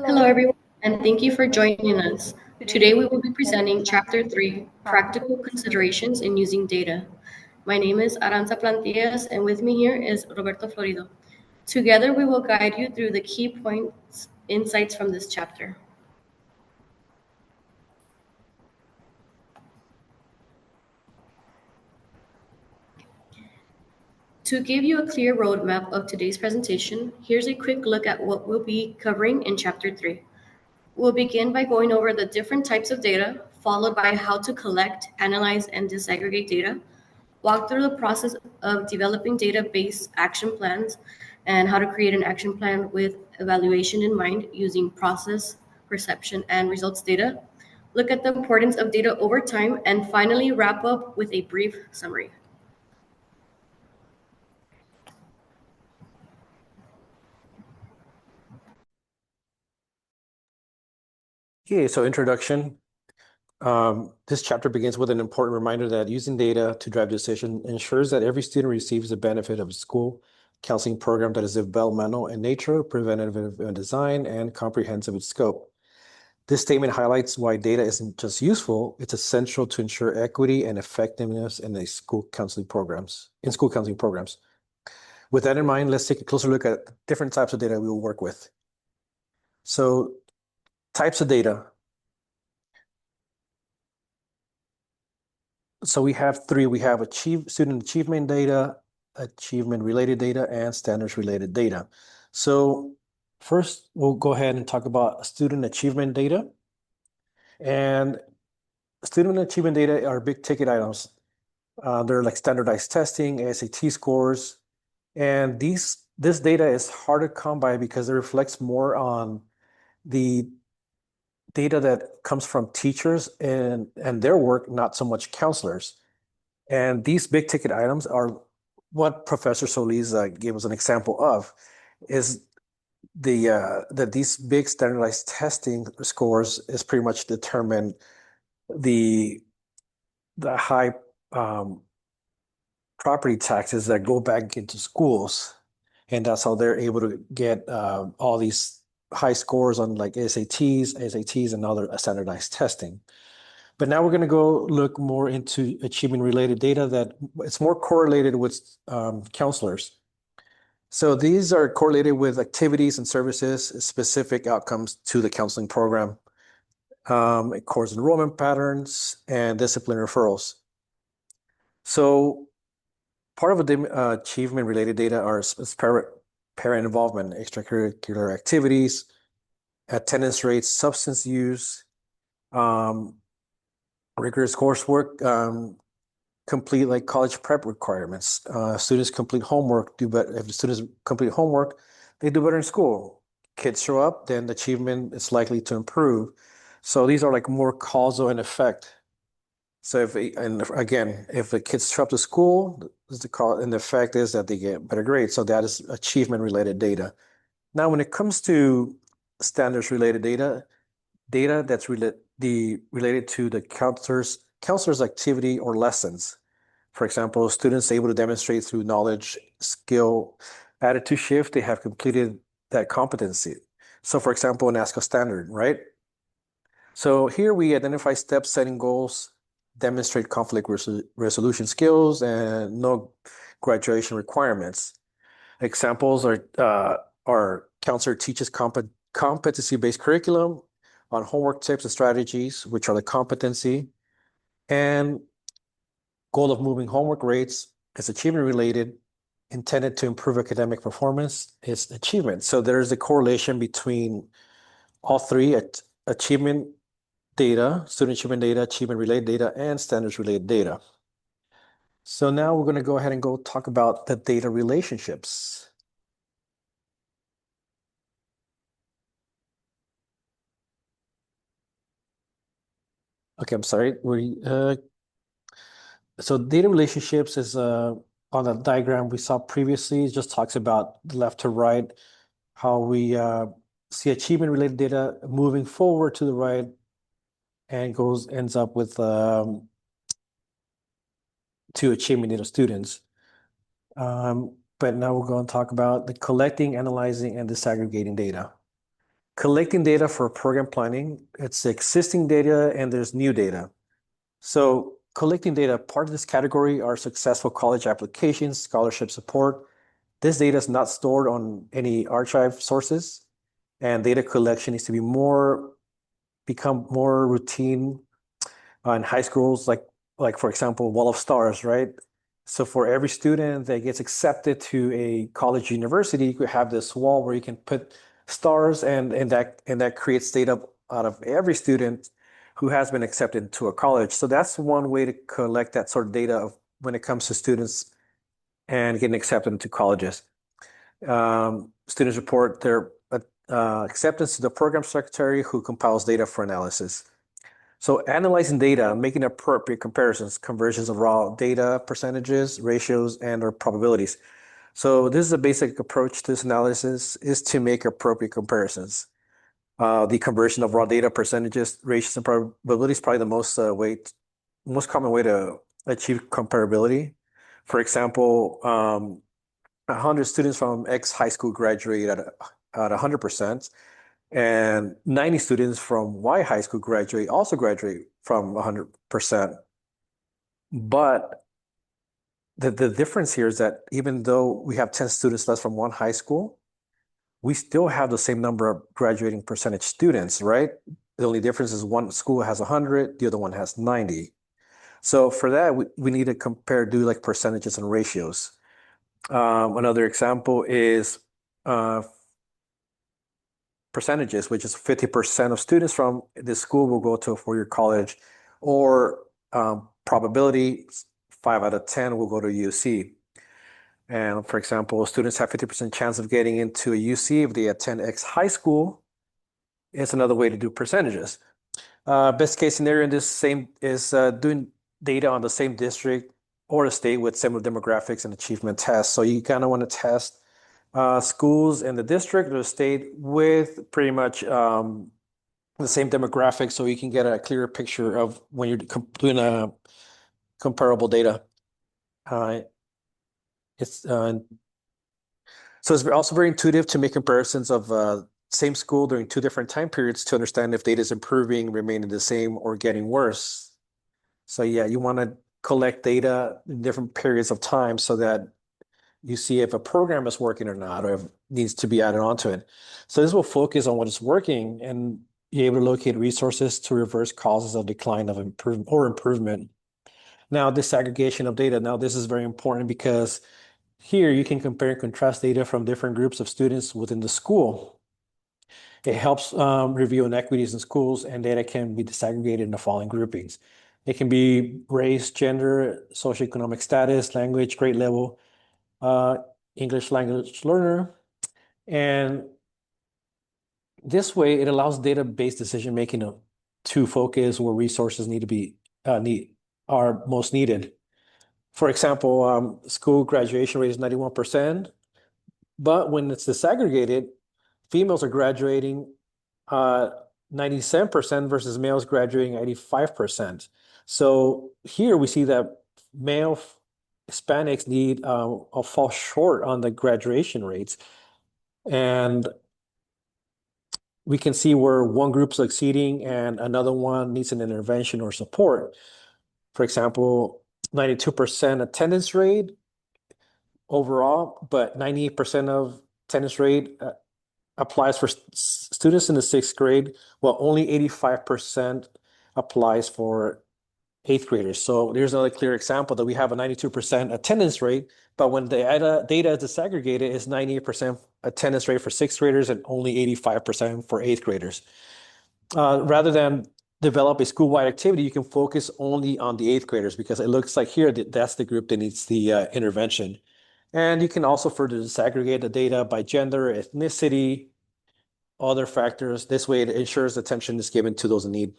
Hello, everyone, and thank you for joining us. Today, we will be presenting Chapter 3 Practical Considerations in Using Data. My name is Aranza Plantillas, and with me here is Roberto Florido. Together, we will guide you through the key points, insights from this chapter. To give you a clear roadmap of today's presentation, here's a quick look at what we'll be covering in Chapter 3. We'll begin by going over the different types of data, followed by how to collect, analyze, and disaggregate data, walk through the process of developing data-based action plans, and how to create an action plan with evaluation in mind using process, perception, and results data, look at the importance of data over time, and finally wrap up with a brief summary. Okay, so introduction. This chapter begins with an important reminder that using data to drive decision ensures that every student receives the benefit of a school counseling program that is developmental in nature, preventative in design, and comprehensive in scope. This statement highlights why data isn't just useful, it's essential to ensure equity and effectiveness in school counseling programs. With that in mind, let's take a closer look at different types of data we will work with. So, types of data. So we have three. We have student achievement data, achievement-related data, and standards-related data. So first, we'll go ahead and talk about student achievement data. And student achievement data are big ticket items. They're like standardized testing, SAT scores, and this data is hard to come by because it reflects more on the data that comes from teachers and their work, not so much counselors. And these big ticket items are what Professor Solis gave us an example of, is that these big standardized testing scores is pretty much determine the high property taxes that go back into schools, and that's how they're able to get all these high scores on like SATs, and other standardized testing. But now we're going to go look more into achievement-related data that it's more correlated with counselors. So these are correlated with activities and services, specific outcomes to the counseling program, course enrollment patterns, and discipline referrals. So part of the achievement-related data are parent involvement, extracurricular activities, attendance rates, substance use, rigorous coursework, complete like college prep requirements. Students complete homework, do better. If the students complete homework, they do better in school. Kids show up, then the achievement is likely to improve. So these are like more causal and effect. So if the kids show up to school, and the effect is that they get better grades. So that is achievement related data. Now, when it comes to standards related data that's related to the counselor's activity or lessons. For example, students able to demonstrate through knowledge, skill, attitude shift, they have completed that competency. So for example, an ASCO standard, right? So here we identify steps, setting goals, demonstrate conflict resolution skills, and no graduation requirements. Examples are counselor teaches competency-based curriculum on homework tips and strategies, which are the competency, and goal of moving homework rates is achievement related, intended to improve academic performance is achievement. So there's a correlation between all three achievement data, student achievement data, achievement related data, and standards related data. So now we're going to go ahead and go talk about the data relationships. Okay, I'm sorry. So data relationships is on the diagram we saw previously. It just talks about left to right, how we see achievement related data moving forward to the right and ends up with two achievement data students. But now we're going to talk about the collecting, analyzing, and disaggregating data. collecting data for program planning. It's existing data and there's new data. So collecting data, part of this category are successful college applications, scholarship support. This data is not stored on any archive sources, and data collection needs to become more routine in high schools, like for example, Wall of Stars, right? So for every student that gets accepted to a college university, you could have this wall where you can put stars, and that creates data out of every student who has been accepted to a college. So that's one way to collect that sort of data of when it comes to students and getting accepted into colleges. Students report their acceptance to the program secretary who compiles data for analysis. So analyzing data, making appropriate comparisons, conversions of raw data, percentages, ratios, and or probabilities. So this is a basic approach to this analysis, is to make appropriate comparisons. The conversion of raw data, percentages, ratios, and probabilities is probably the most common way to achieve comparability. For example, 100 students from X high school graduate at 100%, and 90 students from Y high school also graduate from 100%. But the difference here is that even though we have 10 students less from one high school, we still have the same number of graduating percentage students, right? The only difference is one school has 100, the other one has 90. So for that, we need to do like percentages and ratios. Another example is percentages, which is 50% of students from this school will go to a four-year college, or probability, 5 out of 10 will go to UC. And for example, students have 50% chance of getting into a UC if they attend X high school. It's another way to do percentages. Best case scenario in this same is doing data on the same district or the state with similar demographics and achievement tests. So you kind of want to test schools in the district or the state with pretty much the same demographics, so you can get a clearer picture of when you're doing a comparable data. So it's also very intuitive to make comparisons of same school during two different time periods to understand if data is improving, remaining the same, or getting worse. So yeah, you want to collect data in different periods of time so that you see if a program is working or not, or if it needs to be added onto it. So this will focus on what is working and be able to locate resources to reverse causes of decline of improvement. Now, disaggregation of data. Now, this is very important because here you can compare and contrast data from different groups of students within the school. It helps review inequities in schools, and data can be disaggregated in the following groupings. It can be race, gender, socioeconomic status, language, grade level, English language learner. And this way, it allows data-based decision-making to focus where resources are most needed. For example, school graduation rate is 91%, but when it's disaggregated, females are graduating 97% versus males graduating 85%. So here we see that male Hispanics fall short on the graduation rates. And we can see where one group's succeeding and another one needs an intervention or support. For example, 92% attendance rate overall, but 98% of attendance rate applies for students in the sixth grade, while only 85% applies for eighth graders. So there's another clear example that we have a 92% attendance rate, but when the data is disaggregated, it's 98% attendance rate for sixth graders and only 85% for eighth graders. Rather than develop a school-wide activity, you can focus only on the eighth graders because it looks like here that's the group that needs the intervention. And you can also further disaggregate the data by gender, ethnicity, other factors. This way it ensures attention is given to those in need.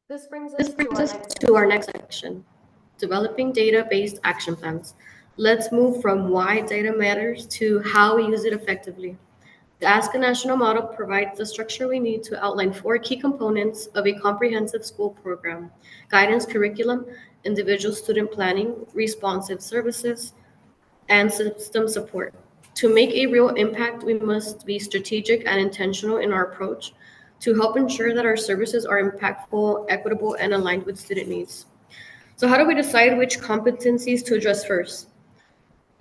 This brings us to our next section, developing data-based action plans. Let's move from why data matters to how we use it effectively. The Ask a National model provides the structure we need to outline 4 key components of a comprehensive school program: guidance, curriculum, individual student planning, responsive services, and system support. To make a real impact, we must be strategic and intentional in our approach to help ensure that our services are impactful, equitable, and aligned with student needs. So, how do we decide which competencies to address first?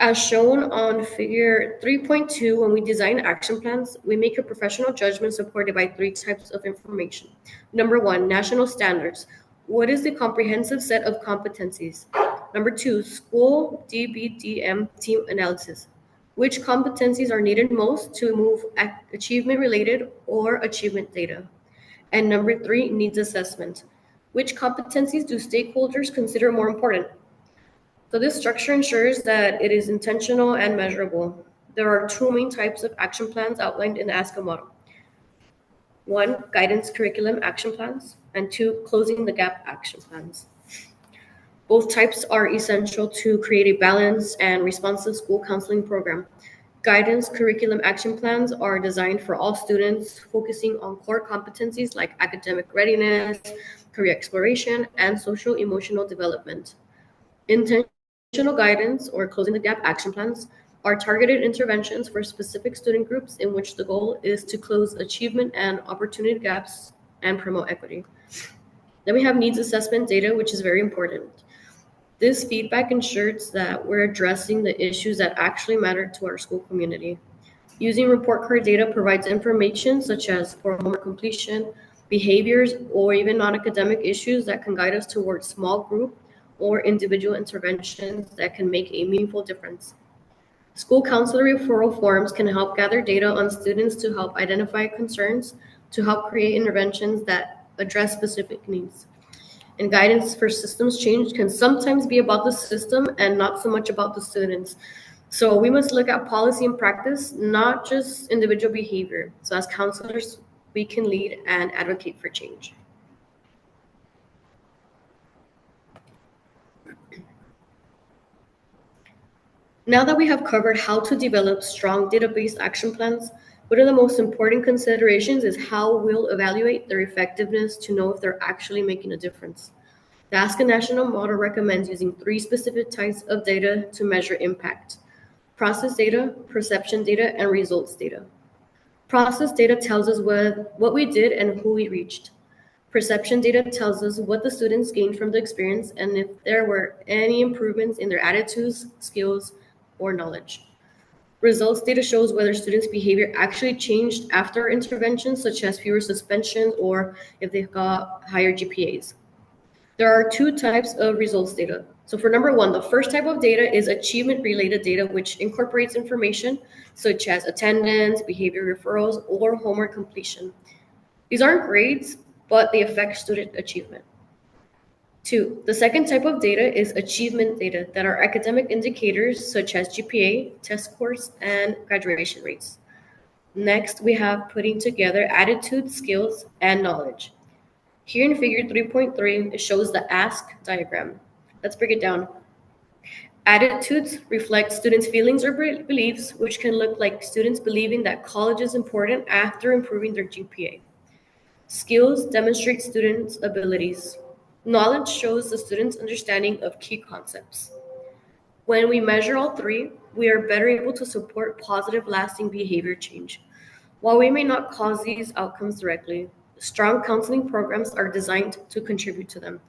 As shown on figure 3.2, when we design action plans, we make a professional judgment supported by 3 types of information. Number 1, national standards. What is the comprehensive set of competencies? Number 2, school DBDM team analysis. Which competencies are needed most to move achievement related or achievement data? And number 3, needs assessment. Which competencies do stakeholders consider more important? So this structure ensures that it is intentional and measurable. There are 2 main types of action plans outlined in the ASCA model. 1, guidance curriculum action plans, and 2, closing the gap action plans. Both types are essential to create a balanced and responsive school counseling program. Guidance curriculum action plans are designed for all students, focusing on core competencies like academic readiness, career exploration, and social emotional development. Intentional guidance, or closing the gap action plans, are targeted interventions for specific student groups in which the goal is to close achievement and opportunity gaps and promote equity. Then we have needs assessment data, which is very important. This feedback ensures that we're addressing the issues that actually matter to our school community. Using report card data provides information such as for homework completion, behaviors, or even non-academic issues that can guide us towards small group or individual interventions that can make a meaningful difference. School counselor referral forms can help gather data on students to help identify concerns, to help create interventions that address specific needs. And guidance for systems change can sometimes be about the system and not so much about the students. So we must look at policy and practice, not just individual behavior. So as counselors, we can lead and advocate for change. Now that we have covered how to develop strong database action plans, one of the most important considerations is how we'll evaluate their effectiveness to know if they're actually making a difference. The Ask a National model recommends using 3 specific types of data to measure impact: process data, perception data, and results data. Process data tells us what we did and who we reached. Perception data tells us what the students gained from the experience and if there were any improvements in their attitudes, skills, or knowledge. Results data shows whether students' behavior actually changed after interventions, such as fewer suspensions or if they got higher GPAs. There are 2 types of results data. So for number 1, the first type of data is achievement-related data, which incorporates information such as attendance, behavior referrals, or homework completion. These aren't grades, but they affect student achievement. 2, the second type of data is achievement data that are academic indicators such as GPA, test scores, and graduation rates. Next, we have putting together attitude, skills, and knowledge. Here in figure 3.3, it shows the ASK diagram. Let's break it down. Attitudes reflect students' feelings or beliefs, which can look like students believing that college is important after improving their GPA. Skills demonstrate students' abilities. Knowledge shows the student's understanding of key concepts. When we measure all 3, we are better able to support positive, lasting behavior change. While we may not cause these outcomes directly, strong counseling programs are designed to contribute to them.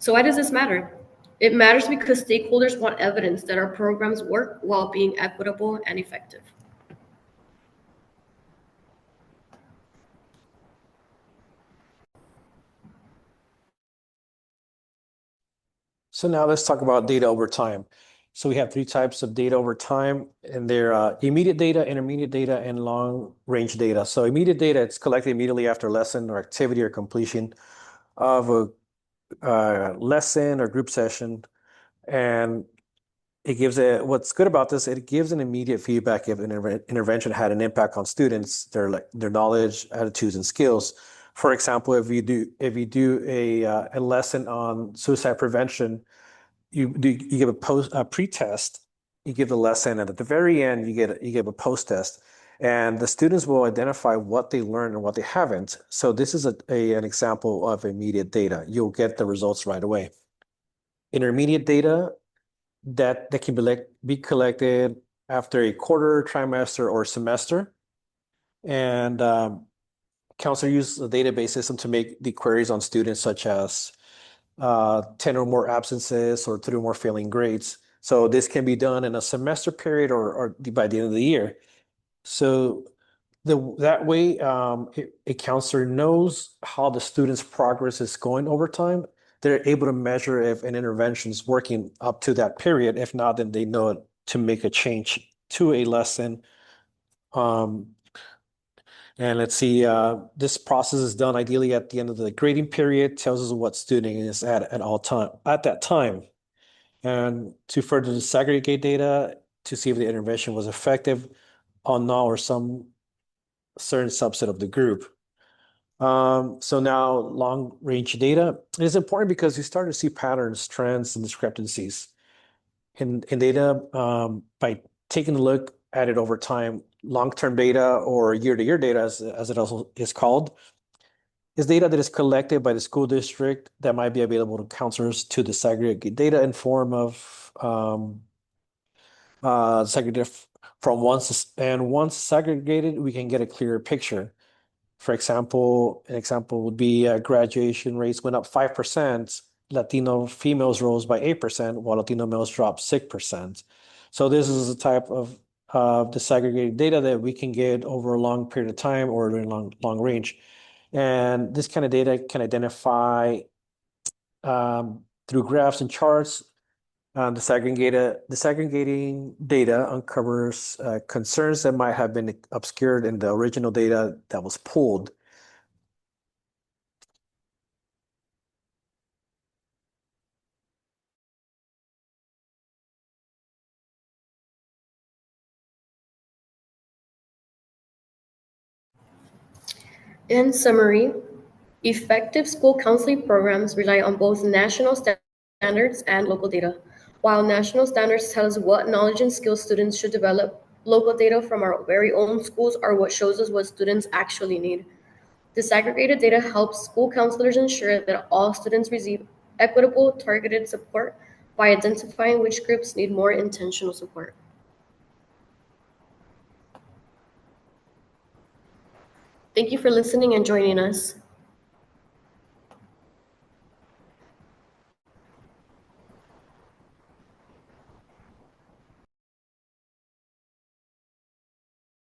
So why does this matter? It matters because stakeholders want evidence that our programs work while being equitable and effective. So now let's talk about data over time. So we have 3 types of data over time, and they're immediate data, intermediate data, and long-range data. So immediate data, it's collected immediately after a lesson or activity or completion of a lesson or group session. And it gives what's good about this, it gives an immediate feedback if an intervention had an impact on students, their knowledge, attitudes, and skills. For example, if you do a lesson on suicide prevention, you give a pre-test, you give the lesson, and at the very end you give a post-test. And the students will identify what they learned and what they haven't. So this is an example of immediate data. You'll get the results right away. Intermediate data that can be collected after a quarter, trimester, or semester. And counselor use the database system to make the queries on students such as 10 or more absences or 3 or more failing grades. So this can be done in a semester period or by the end of the year. So that way, a counselor knows how the student's progress is going over time. They're able to measure if an intervention is working up to that period. If not, then they know to make a change to a lesson. And let's see, this process is done ideally at the end of the grading period, tells us what student is at all time at that time. And to further disaggregate data to see if the intervention was effective on all or some certain subset of the group. So now long range data is important because you start to see patterns, trends, and discrepancies in data by taking a look at it over time. Long-term data or year-to-year data, as it also is called, is data that is collected by the school district that might be available to counselors to disaggregate data in form of segregated from once segregated, we can get a clearer picture. For example, an example would be graduation rates went up 5%, Latino females rose by 8%, while Latino males dropped 6%. So this is a type of disaggregated data that we can get over a long period of time or in long range. And this kind of data can identify through graphs and charts. Disaggregating data uncovers concerns that might have been obscured in the original data that was pulled. In summary, effective school counseling programs rely on both national standards and local data. While national standards tell us what knowledge and skills students should develop, local data from our very own schools are what shows us what students actually need. Disaggregated data helps school counselors ensure that all students receive equitable, targeted support by identifying which groups need more intentional support. Thank you for listening and joining us.